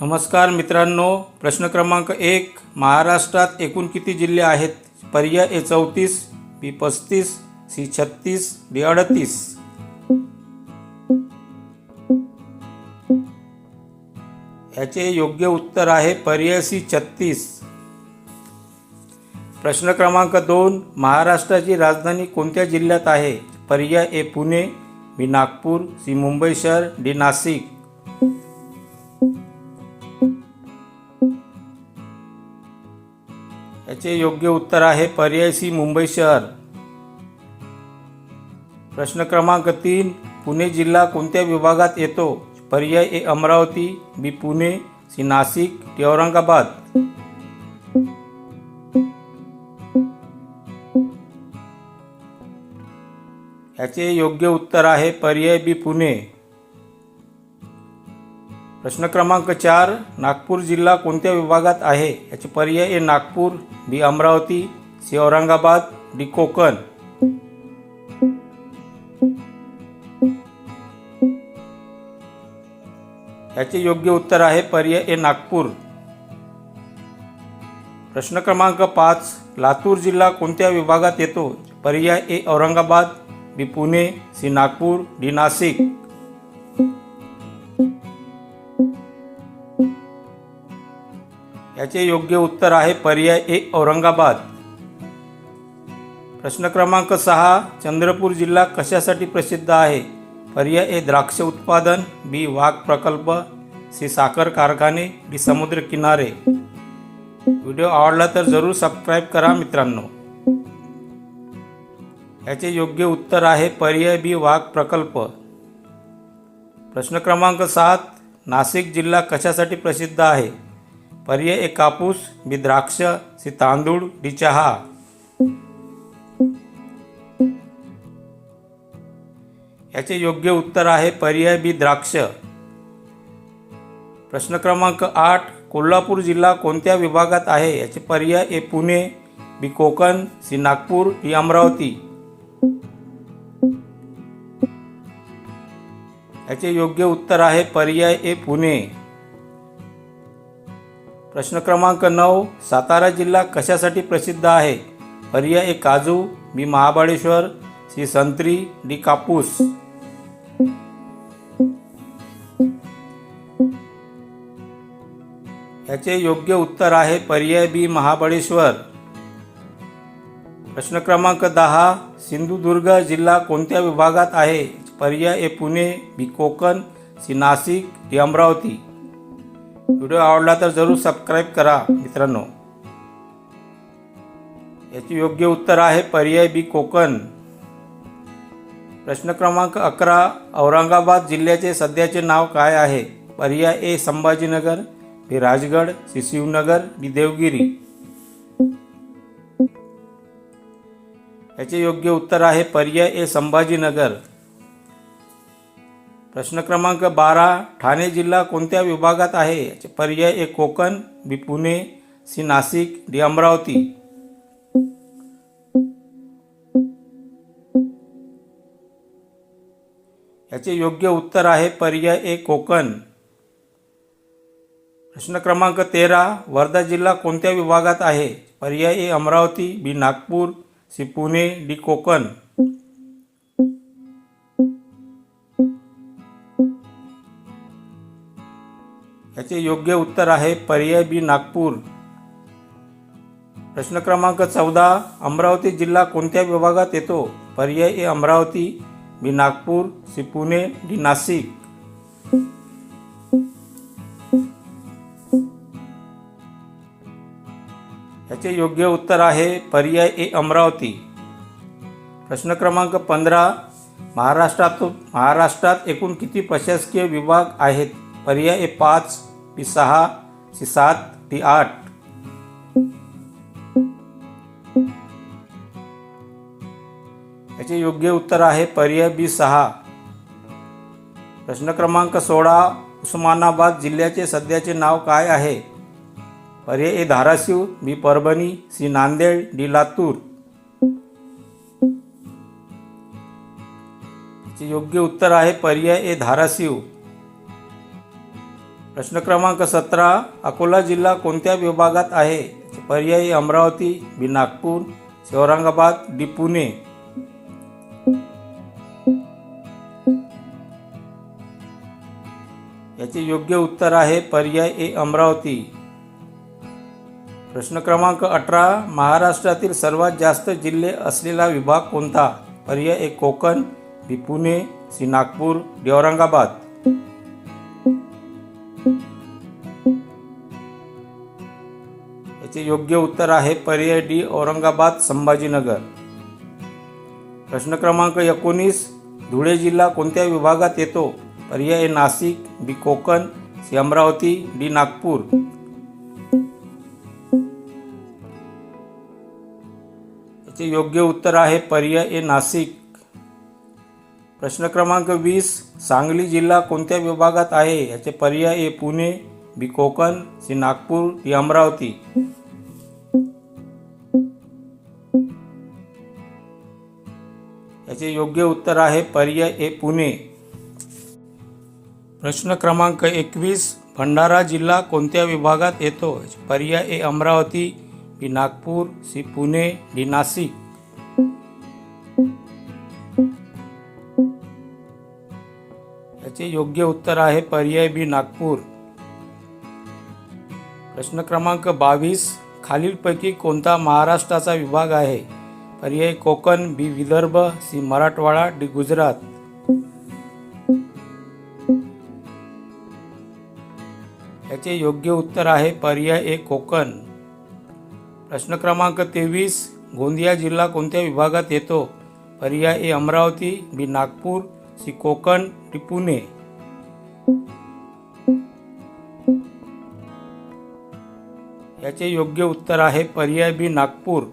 नमस्कार मित्रांनो, प्रश्न क्रमांक 1, महाराष्ट्रात एकूण किती जिल्हे आहेत? पर्याय ए 34, बी 35, सी 36, डी 38. याचे योग्य उत्तर आहे पर्याय सी 36. प्रश्न क्रमांक 2, महाराष्ट्राची राजधानी कोणत्या जिल्ह्यात आहे? पर्याय A Pune, B Nagpur, C Mumbai शहर, डी नाशिक. याचे योग्य उत्तर आहे पर्याय सी मुंबई शहर. प्रश्न क्रमांक 3, पुणे जिल्हा कोणत्या विभागात येतो? पर्याय ए अमरावती, बी पुणे, सी नाशिक, डी औरंगाबाद. याचे योग्य उत्तर आहे पर्याय बी पुणे. प्रश्न क्रमांक 4, नागपूर जिल्हा कोणत्या विभागात आहे? याचे पर्याय ए नागपूर, बी अमरावती, सी औरंगाबाद, डी कोकण. याचे योग्य उत्तर आहे पर्याय ए नागपूर. प्रश्न क्रमांक 5, लातूर जिल्हा कोणत्या विभागात येतो? पर्याय ए औरंगाबाद, बी पुणे, सी नागपूर, डी नाशिक. याचे योग्य उत्तर आहे पर्याय ए औरंगाबाद. प्रश्न क्रमांक 6, चंद्रपूर जिल्हा कशासाठी प्रसिद्ध आहे? पर्याय ए द्राक्ष उत्पादन, बी वाघ प्रकल्प, सी साखर कारखाने, डी समुद्र किनारे. व्हिडिओ आवडला तर जरूर सबस्क्राईब करा मित्रांनो. याचे योग्य उत्तर आहे पर्याय बी वाघ प्रकल्प. प्रश्न क्रमांक 7, नाशिक जिल्हा कशासाठी प्रसिद्ध आहे? पर्याय ए कापूस, बी द्राक्ष, सी तांदूळ, डी चहा. याचे योग्य उत्तर आहे पर्याय बी द्राक्ष. प्रश्न क्रमांक 8, कोल्हापूर जिल्हा कोणत्या विभागात आहे? याचे पर्याय A Pune, B Konkan, C Nagpur, D Amravati. याचे योग्य उत्तर आहे पर्याय ए पुणे. प्रश्न क्रमांक 9, सातारा जिल्हा कशासाठी प्रसिद्ध आहे? पर्याय ए काजू, बी महाबळेश्वर, सी संत्री, डी कापूस. याचे योग्य उत्तर आहे पर्याय बी महाबळेश्वर. प्रश्न क्रमांक 10, सिंधुदुर्ग जिल्हा कोणत्या विभागात आहे? पर्याय A Pune, B Konkan, C Nashik, D Amravati. Video आवडला तर जरूर सबस्क्राईब करा मित्रांनो. याचे योग्य उत्तर आहे पर्याय बी कोकण. प्रश्न क्रमांक 11, औरंगाबाद जिल्ह्याचे सध्याचे नाव काय आहे? पर्याय ए संभाजीनगर, बी राजगड, सी शिवनगर, डी देवगिरी. याचे योग्य उत्तर आहे पर्याय ए संभाजीनगर. प्रश्न क्रमांक 12, ठाणे जिल्हा कोणत्या विभागात आहे? याचे पर्याय ए कोकण, बी पुणे, सी नाशिक, डी अमरावती. याचे योग्य उत्तर आहे पर्याय ए कोकण. प्रश्न क्रमांक 13, वर्धा जिल्हा कोणत्या विभागात आहे? पर्याय ए अमरावती, बी नागपूर, सी पुणे, डी कोकण. याचे योग्य उत्तर आहे पर्याय बी नागपूर. प्रश्न क्रमांक 14, अमरावती जिल्हा कोणत्या विभागात येतो? पर्याय ए अमरावती, बी नागपूर, सी पुणे, डी नाशिक. याचे योग्य उत्तर आहे पर्याय ए अमरावती. प्रश्न क्रमांक 15, महाराष्ट्रात एकूण किती प्रशासकीय विभाग आहेत? पर्याय ए 5, बी 6, सी 7, डी 8. याचे योग्य उत्तर आहे पर्याय बी 6. प्रश्न क्रमांक 16, उस्मानाबाद जिल्ह्याचे सध्याचे नाव काय आहे? पर्याय ए धाराशिव, बी परभणी, सी नांदेड, डी लातूर. याचे योग्य उत्तर आहे पर्याय ए धाराशिव. प्रश्न क्रमांक 17. अकोला जिल्हा कोणत्या विभागात आहे? पर्याय ए अमरावती, बी नागपूर, सी औरंगाबाद, डी पुणे. याचे योग्य उत्तर आहे पर्याय ए अमरावती. प्रश्न क्रमांक 18. महाराष्ट्रातील सर्वात जास्त जिल्हे असलेला विभाग कोणता? पर्याय ए कोकण, बी पुणे, सी नागपूर, डी औरंगाबाद. याचे योग्य उत्तर आहे पर्याय डी औरंगाबाद संभाजीनगर. प्रश्न क्रमांक 19. धुळे जिल्हा कोणत्या विभागात येतो? पर्याय ए नाशिक, बी कोकण, सी अमरावती, डी नागपूर. याचे योग्य उत्तर आहे पर्याय ए नाशिक. प्रश्न क्रमांक 20. सांगली जिल्हा कोणत्या विभागात आहे? याचे पर्याय A Pune, B Konkan, C Nagpur, D Amravati. याचे योग्य उत्तर आहे पर्याय ए पुणे. प्रश्न क्रमांक 21. भंडारा जिल्हा कोणत्या विभागात येतो? पर्याय ए अमरावती, बी नागपूर, सी पुणे, डी नाशिक. याचे योग्य उत्तर आहे पर्याय बी नागपूर. प्रश्न क्रमांक 22. खालीलपैकी कोणता महाराष्ट्राचा विभाग आहे? पर्याय कोकण, बी विदर्भ, सी मराठवाडा, डी गुजरात. याचे योग्य उत्तर आहे पर्याय ए कोकण. प्रश्न क्रमांक 23. गोंदिया जिल्हा कोणत्या विभागात येतो? पर्याय ए अमरावती, बी नागपूर, सी कोकण, डी पुणे. याचे योग्य उत्तर आहे पर्याय बी नागपूर.